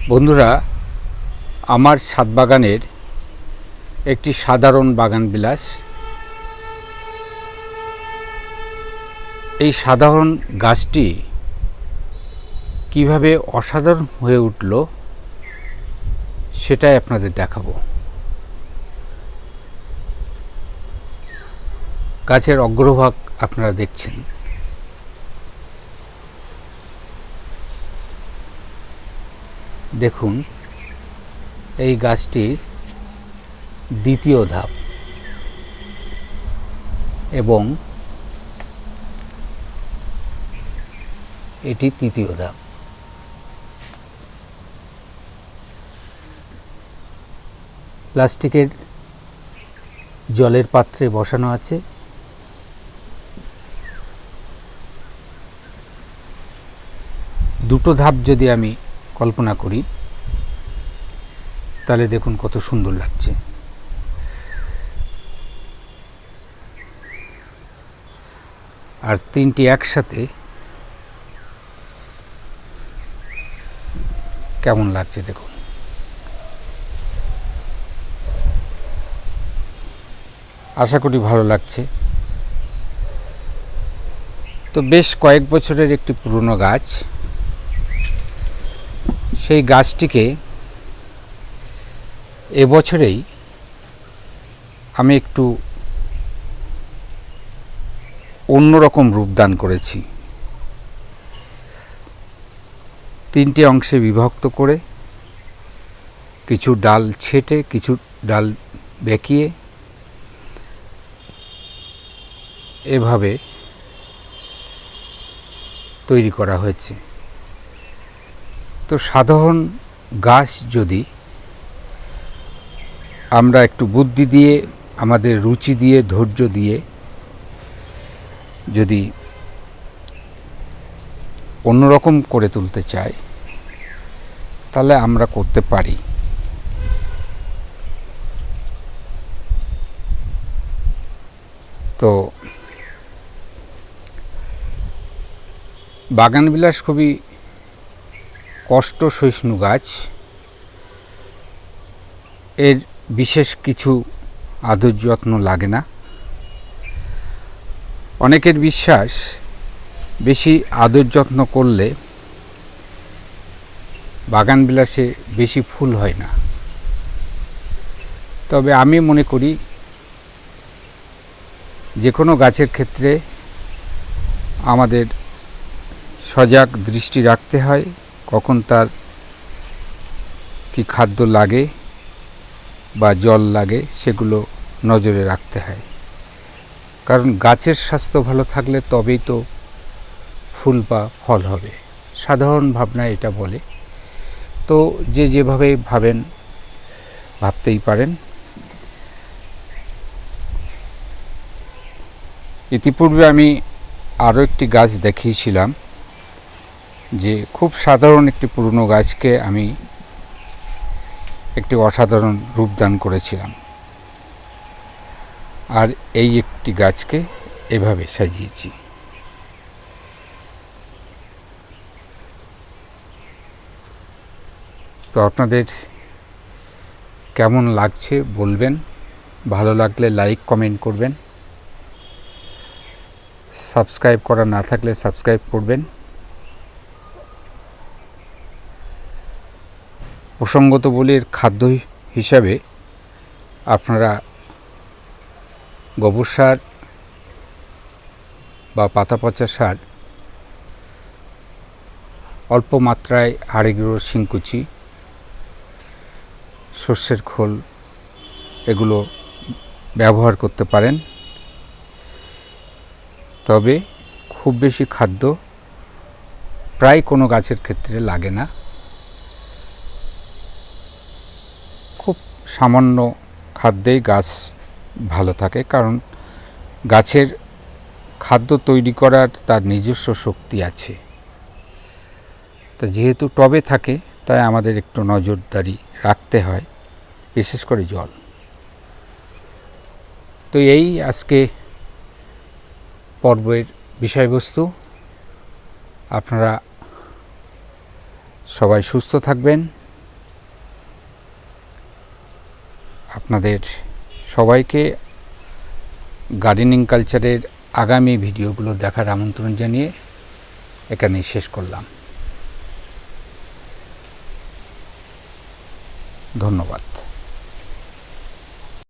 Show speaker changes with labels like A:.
A: বন্ধুরা, আমার ছাদ বাগানের একটি সাধারণ বাগান বিলাস। এই সাধারণ গাছটি কিভাবে অসাধারণ হয়ে উঠল সেটাই আপনাদের দেখাবো। গাছের অগ্রভাগ আপনারা দেখছেন। দেখুন, এই গাছটির দ্বিতীয় ধাপ এবং এটি তৃতীয় ধাপ। প্লাস্টিকের জলের পাত্রে বসানো আছে। দুটো ধাপ যদি আমি কল্পনা করি তাহলে দেখুন কত সুন্দর লাগছে। আর তিনটি একসাথে কেমন লাগছে দেখুন। আশা করি ভালো লাগছে। তো বেশ কয়েক বছরের একটি পুরনো গাছ। সেই গাছটিকে এবছরেই আমি একটু অন্যরকম রূপদান করেছি। তিনটি অংশে বিভক্ত করে, কিছু ডাল ছেঁটে, কিছু ডাল বেঁকিয়ে এভাবে তৈরি করা হয়েছে। তো সাধারণ গাছ যদি আমরা একটু বুদ্ধি দিয়ে, আমাদের রুচি দিয়ে, ধৈর্য দিয়ে যদি অন্যরকম করে তুলতে চাই তাহলে আমরা করতে পারি। তো বাগানবিলাস খুবই কষ্ট সহিষ্ণু গাছ। এর বিশেষ কিছু আদর যত্ন লাগে না। অনেকের বিশ্বাস বেশি আদর যত্ন করলে বাগানবিলাসে বেশি ফুল হয় না। তবে আমি মনে করি যে কোনো গাছের ক্ষেত্রে আমাদের সজাগ দৃষ্টি রাখতে হয়, কখন তার কি খাদ্য লাগে বা জল লাগে সেগুলো নজরে রাখতে হয়। কারণ গাছের স্বাস্থ্য ভালো থাকলে তবেই তো ফুল বা ফল হবে। সাধারণ ভাবনা এটা বলে। তো যে যেভাবে ভাবেন ভাবতেই পারেন। ইতিপূর্বে আমি আরও একটি গাছ দেখিয়েছিলাম যে খুব সাধারণ একটি পুরনো গাছকে আমি একটি অসাধারণ রূপদান করেছিলাম। আর এই একটি গাছকে এভাবে সাজিয়েছি। তো আপনাদের কেমন লাগছে বলবেন। ভালো লাগলে লাইক কমেন্ট করবেন। সাবস্ক্রাইব করা না থাকলে সাবস্ক্রাইব করবেন। প্রসঙ্গত বলি, এর খাদ্য হিসাবে আপনারা গোবর সার বা পাতা পচা সার, অল্প মাত্রায় আড়ে গুঁড়ো শিংকুচি, সর্ষের খোল এগুলো ব্যবহার করতে পারেন। তবে খুব বেশি খাদ্য প্রায় কোনো গাছের ক্ষেত্রে লাগে না। খুব সামান্য খাদ্যেই গাছ ভালো থাকে, কারণ গাছের খাদ্য তৈরি করার তার নিজস্ব শক্তি আছে। তো যেহেতু টবে থাকে তাই আমাদের একটু নজরদারি রাখতে হয়, বিশেষ করে জল। তো এই আজকে পর্বের বিষয়বস্তু। আপনারা সবাই সুস্থ থাকবেন, আপনাদের সবাইকে গার্ডেনিং কালচারের আগামী ভিডিওগুলো দেখার আমন্ত্রণ জানিয়ে এখানেই শেষ করলাম। ধন্যবাদ।